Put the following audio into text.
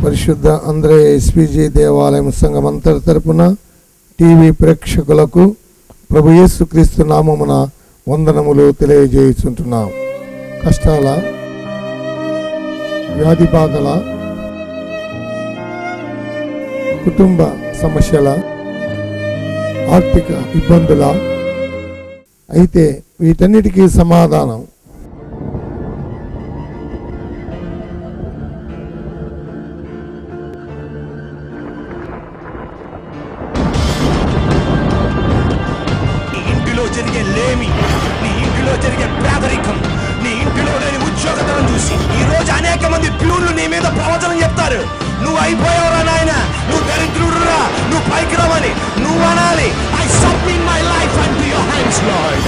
పరిశుద్ధ అంద్రే ఎస్పీజీ దేవాలయం సంఘం అంతటి తరపున టీవీ ప్రేక్షకులకు ప్రభు యేసుక్రీస్తు నామమున వందనములు తెలియజేయుచుంటున్నాం. కష్టాల, వ్యాధి బాధల, కుటుంబ సమస్యల, ఆర్థిక ఇబ్బందుల, అయితే వీటన్నిటికీ సమాధానం జరిగే లేమి, నీ ఇంటిలో జరిగే పేదరికం, నీ ఇంటిలో లేని ఉద్యోగతనం చూసి ఈ రోజు అనేక మంది ప్యూర్లు నీ మీద ప్రవచనం చెప్తారు. నువ్వు అయిపోయావురా నాయన, నువ్వు దరిద్రుడురా, నువ్వు పైకి రావని నువ్వు అనాలి. I submit my life unto your hands, Lord.